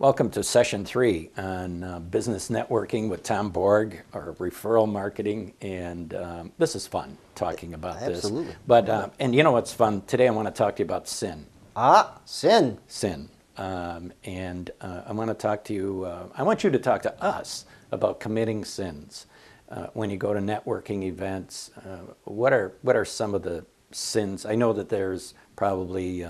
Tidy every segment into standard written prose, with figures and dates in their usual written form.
Welcome to session 3 on business networking with Tom Borg, or referral marketing, and this is fun talking about this. Absolutely. But and you know what's fun? Today I want to talk to you about sin. Sin. Sin. I want to talk to you, I want you to talk to us about committing sins. When you go to networking events, what are some of the sins? I know that there's probably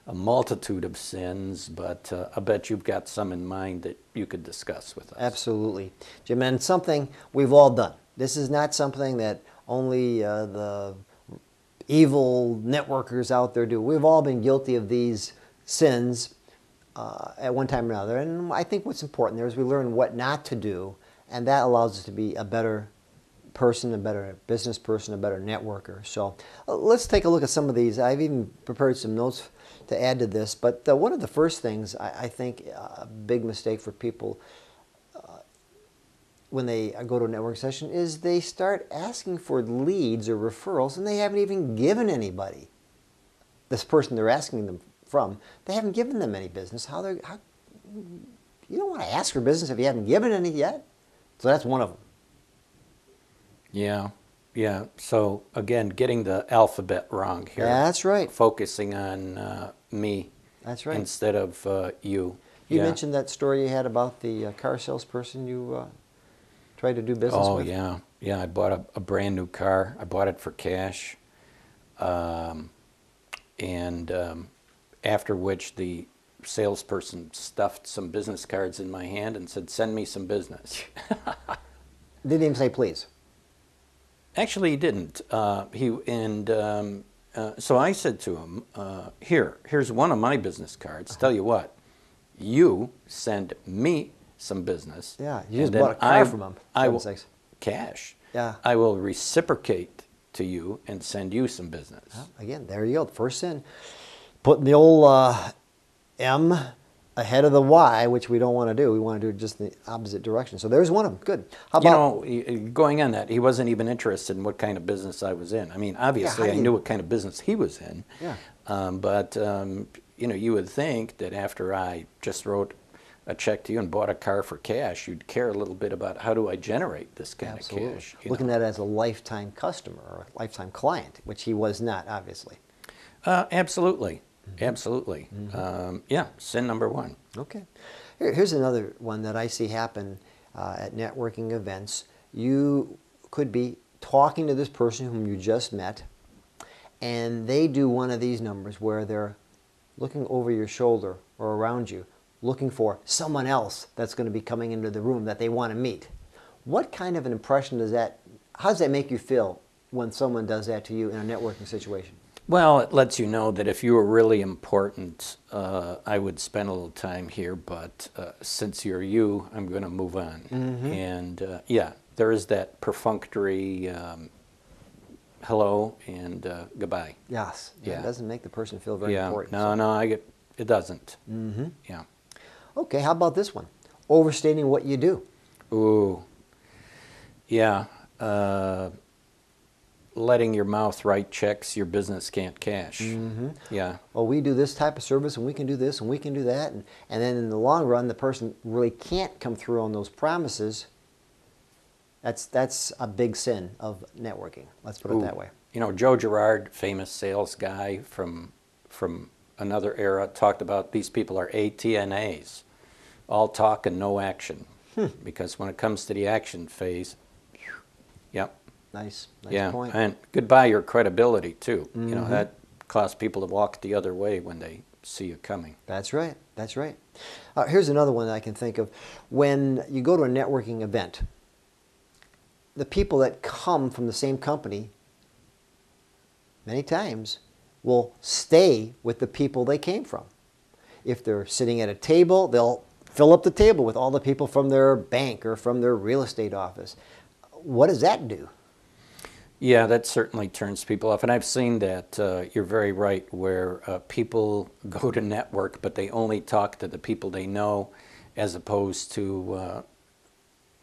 a multitude of sins, but I bet you've got some in mind that you could discuss with us. Absolutely, Jim, and something we've all done. This is not something that only the evil networkers out there do. We've all been guilty of these sins at one time or another, and I think what's important there is we learn what not to do, and that allows us to be a better person, a better business person, a better networker. So let's take a look at some of these. I've even prepared some notes to add to this, but one of the first things I think a big mistake for people when they go to a network session is they start asking for leads or referrals and they haven't even given anybody. This person they're asking them from, they haven't given them any business. You don't want to ask for business if you haven't given any yet. So that's one of them. Yeah. So again, getting the alphabet wrong here. That's right. Focusing on me. That's right. Instead of you. You mentioned that story you had about the car salesperson you tried to do business with. Oh yeah. I bought a brand new car. I bought it for cash, after which the salesperson stuffed some business cards in my hand and said, "Send me some business." Didn't even say please. Actually, he didn't. So I said to him, here's one of my business cards. Tell you what, you send me some business. Yeah, you just bought a car from him. I will cash. Yeah. I will reciprocate to you and send you some business. Well, again, there you go. The first sin, putting the old M ahead of the Y, which we don't want to do. We want to do just the opposite direction. So there's one of them. Good. How about, going on that, he wasn't even interested in what kind of business I was in. I mean, obviously, I knew what kind of business he was in. Yeah. But you would think that after I just wrote a check to you and bought a car for cash, you'd care a little bit about how do I generate this kind of cash. Looking at it as a lifetime customer or a lifetime client, which he was not, obviously. Absolutely. Absolutely. Yeah, sin number 1. Okay. Here's another one that I see happen at networking events. You could be talking to this person whom you just met, and they do one of these numbers where they're looking over your shoulder or around you, looking for someone else that's going to be coming into the room that they want to meet. What kind of an impression how does that make you feel when someone does that to you in a networking situation? Well, it lets you know that if you were really important, I would spend a little time here, but since you're you, I'm going to move on. And yeah, there is that perfunctory hello and goodbye. Yes. Yeah. It doesn't make the person feel very important. No, it doesn't. Yeah. Okay, how about this one? Overstating what you do. Ooh. Yeah. Letting your mouth write checks your business can't cash. Yeah. Well, we do this type of service, and we can do this, and we can do that, and then in the long run, the person really can't come through on those promises. That's a big sin of networking. Let's put it that way. You know, Joe Girard, famous sales guy from another era, talked about these people are ATNAs, all talk and no action, because when it comes to the action phase, yep. Nice point. And goodbye your credibility too. You know, that caused people to walk the other way when they see you coming. That's right. That's right. Here's another one that I can think of. When you go to a networking event, the people that come from the same company many times will stay with the people they came from. If they're sitting at a table, they'll fill up the table with all the people from their bank or from their real estate office. What does that do? Yeah, that certainly turns people off. And I've seen that, you're very right, where people go to network, but they only talk to the people they know as opposed to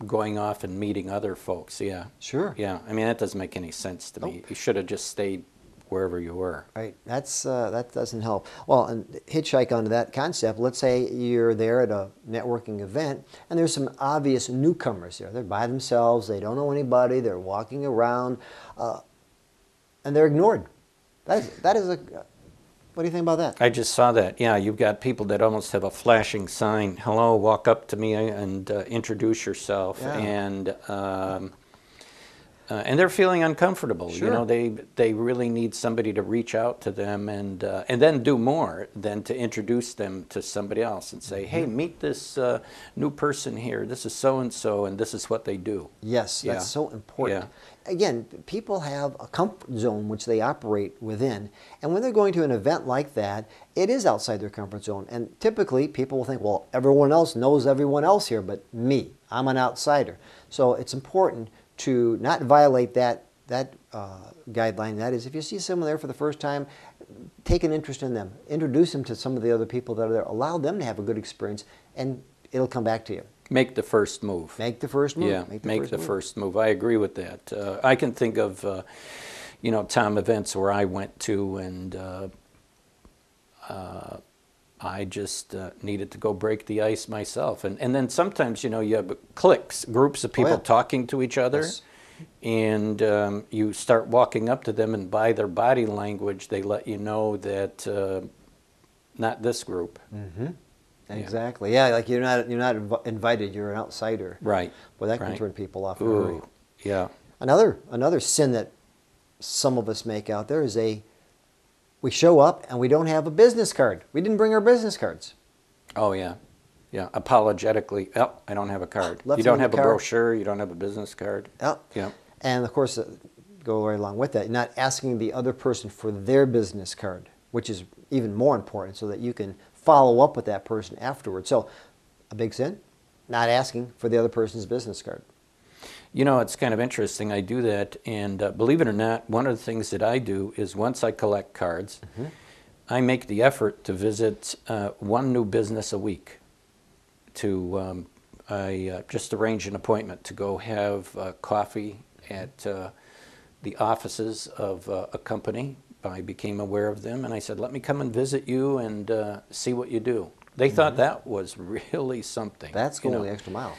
going off and meeting other folks. Yeah. Sure. Yeah. I mean, that doesn't make any sense to me. You should have just stayed wherever you were. Right. That doesn't help. Well, and hitchhike onto that concept. Let's say you're there at a networking event, and there's some obvious newcomers there. They're by themselves. They don't know anybody. They're walking around, and they're ignored. That is a. What do you think about that? I just saw that. Yeah, you've got people that almost have a flashing sign. Hello, walk up to me and introduce yourself. Yeah. And they're feeling uncomfortable. Sure. You know, they really need somebody to reach out to them and then do more than to introduce them to somebody else and say, hey, meet this new person here. This is so-and-so, and this is what they do. Yes, Yeah. that's so important. Yeah. Again, people have a comfort zone which they operate within. And when they're going to an event like that, it is outside their comfort zone. And typically, people will think, well, everyone else knows everyone else here, but me, I'm an outsider. So it's important to not violate that guideline. That is, if you see someone there for the first time, take an interest in them. Introduce them to some of the other people that are there. Allow them to have a good experience, and it'll come back to you. Make the first move. Make the first move. Yeah, make the first move. I agree with that. I can think of, Tom, events where I went to and I just needed to go break the ice myself. And then sometimes, you have cliques, groups of people talking to each other. Yes. And you start walking up to them, and by their body language, they let you know that not this group. Mm-hmm. Exactly. Yeah, like you're not invited. You're an outsider. Right. Well, that can turn people off in a hurry. Yeah. Another sin that some of us make out there is we show up and we don't have a business card. We didn't bring our business cards. Oh yeah. Yeah. Apologetically, oh, I don't have a card. Left You don't in the have a car. brochure. You don't have a business card. Yeah. And of course, go right along with that, you're not asking the other person for their business card, which is even more important, so that you can follow up with that person afterwards. So, a big sin, not asking for the other person's business card. It's kind of interesting. I do that, and believe it or not, one of the things that I do is once I collect cards, I make the effort to visit one new business a week. I just arrange an appointment to go have coffee at the offices of a company. I became aware of them, and I said, let me come and visit you and see what you do. They thought that was really something. That's going the extra mile.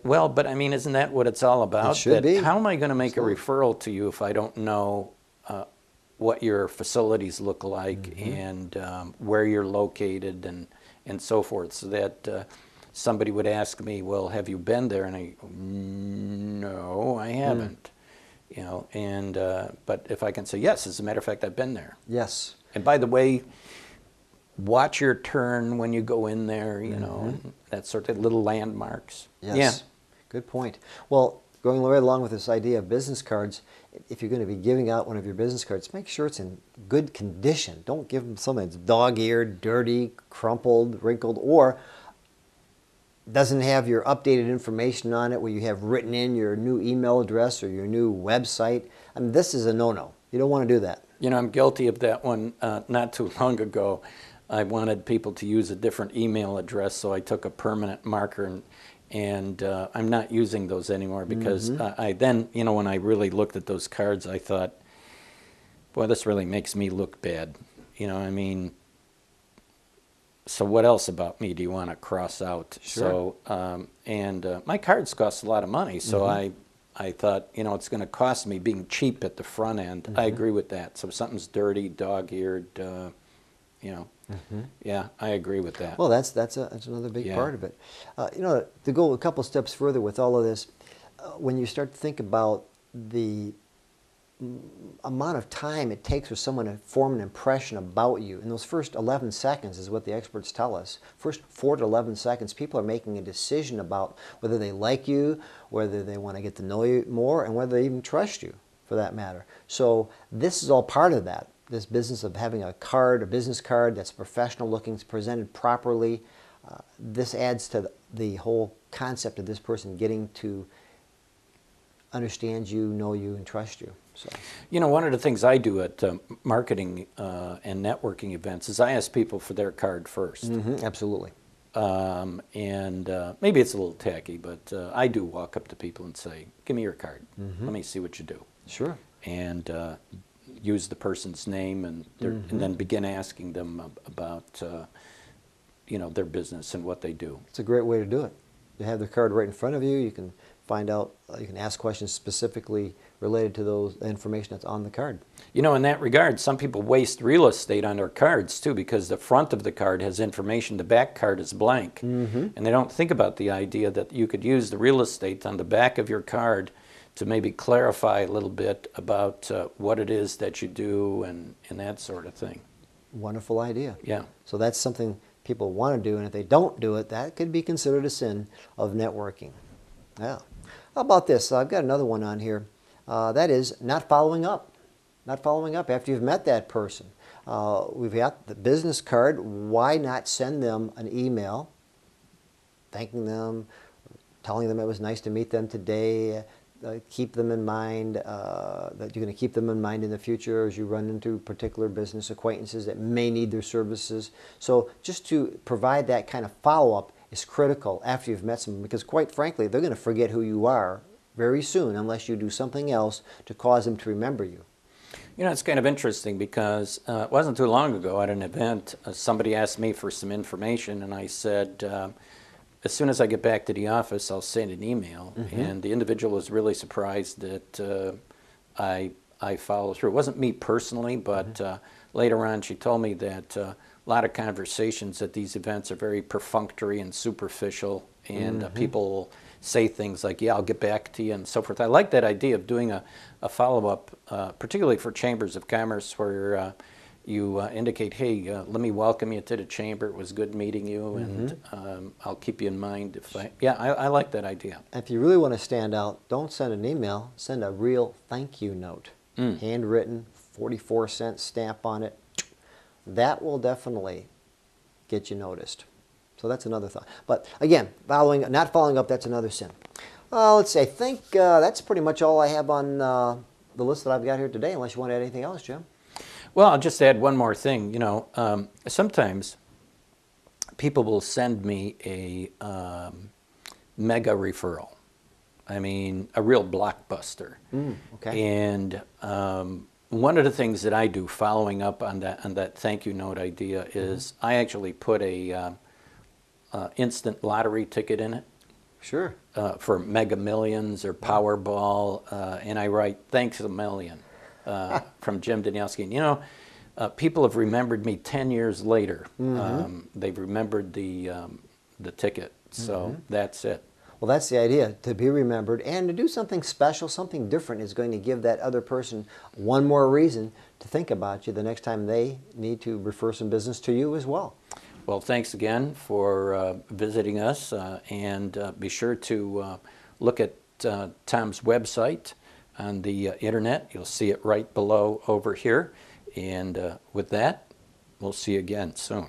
Well, but I mean, isn't that what it's all about? It should be. How am I going to make a referral to you if I don't know what your facilities look like and where you're located and so forth, so that somebody would ask me, well, have you been there? And I go, no, I haven't. But if I can say, yes, as a matter of fact, I've been there. Yes. And by the way, watch your turn when you go in there, that sort of little landmarks. Yes. Yeah. Good point. Well, going right along with this idea of business cards, if you're going to be giving out one of your business cards, make sure it's in good condition. Don't give them something that's dog-eared, dirty, crumpled, wrinkled, or doesn't have your updated information on it, where you have written in your new email address or your new website. I mean, this is a no-no. You don't want to do that. I'm guilty of that one not too long ago. I wanted people to use a different email address, so I took a permanent marker, and I'm not using those anymore because I then, when I really looked at those cards, I thought, boy, this really makes me look bad. So what else about me do you want to cross out? Sure. So, my cards cost a lot of money, so I thought, it's going to cost me being cheap at the front end. I agree with that. So if something's dirty, dog-eared, yeah, I agree with that. Well, that's another big part of it. To go a couple steps further with all of this, when you start to think about the amount of time it takes for someone to form an impression about you, in those first 11 seconds is what the experts tell us. First 4 to 11 seconds, people are making a decision about whether they like you, whether they want to get to know you more, and whether they even trust you, for that matter. So this is all part of that. This business of having a business card that's professional looking, presented properly. This adds to the whole concept of this person getting to understand you, know you, and trust you. So, one of the things I do at marketing and networking events is I ask people for their card first. Absolutely. And maybe it's a little tacky, but I do walk up to people and say, give me your card. Let me see what you do. Sure. And use the person's name and and then begin asking them about their business and what they do. It's a great way to do it. You have the card right in front of you. You can find out, you can ask questions specifically related to those information that's on the card. In that regard, some people waste real estate on their cards too, because the front of the card has information, the back card is blank. And they don't think about the idea that you could use the real estate on the back of your card to maybe clarify a little bit about what it is that you do and that sort of thing. Wonderful idea. Yeah. So that's something people want to do, and if they don't do it, that could be considered a sin of networking. Yeah. How about this? I've got another one on here. That is not following up. Not following up after you've met that person. We've got the business card. Why not send them an email thanking them, telling them it was nice to meet them today, keep them in mind, that you're going to keep them in mind in the future as you run into particular business acquaintances that may need their services. So just to provide that kind of follow-up is critical after you've met someone, because quite frankly, they're going to forget who you are very soon unless you do something else to cause them to remember you. It's kind of interesting because it wasn't too long ago at an event, somebody asked me for some information, and I said, as soon as I get back to the office, I'll send an email. And the individual was really surprised that I followed through. It wasn't me personally, but later on she told me that a lot of conversations at these events are very perfunctory and superficial, and people say things like, yeah, I'll get back to you, and so forth. I like that idea of doing a follow-up, particularly for chambers of commerce, where you indicate, hey, let me welcome you to the chamber. It was good meeting you, and I'll keep you in mind. I like that idea. If you really want to stand out, don't send an email. Send a real thank you note, handwritten, 44-cent stamp on it. That will definitely get you noticed. So that's another thought. But again, not following up, that's another sin. Let's see, I think that's pretty much all I have on the list that I've got here today, unless you want to add anything else, Jim. Well, I'll just add one more thing. Sometimes people will send me a mega referral. I mean, a real blockbuster. Okay. And one of the things that I do following up on that thank you note idea is I actually put a instant lottery ticket in it. Sure. For Mega Millions or Powerball, and I write, thanks a million, from Jim Danielski. People have remembered me 10 years later. They've remembered the ticket, so that's it. Well, that's the idea, to be remembered, and to do something special, something different is going to give that other person one more reason to think about you the next time they need to refer some business to you as well. Well, thanks again for visiting us, and be sure to look at Tom's website on the internet. You'll see it right below over here. And with that, we'll see you again soon.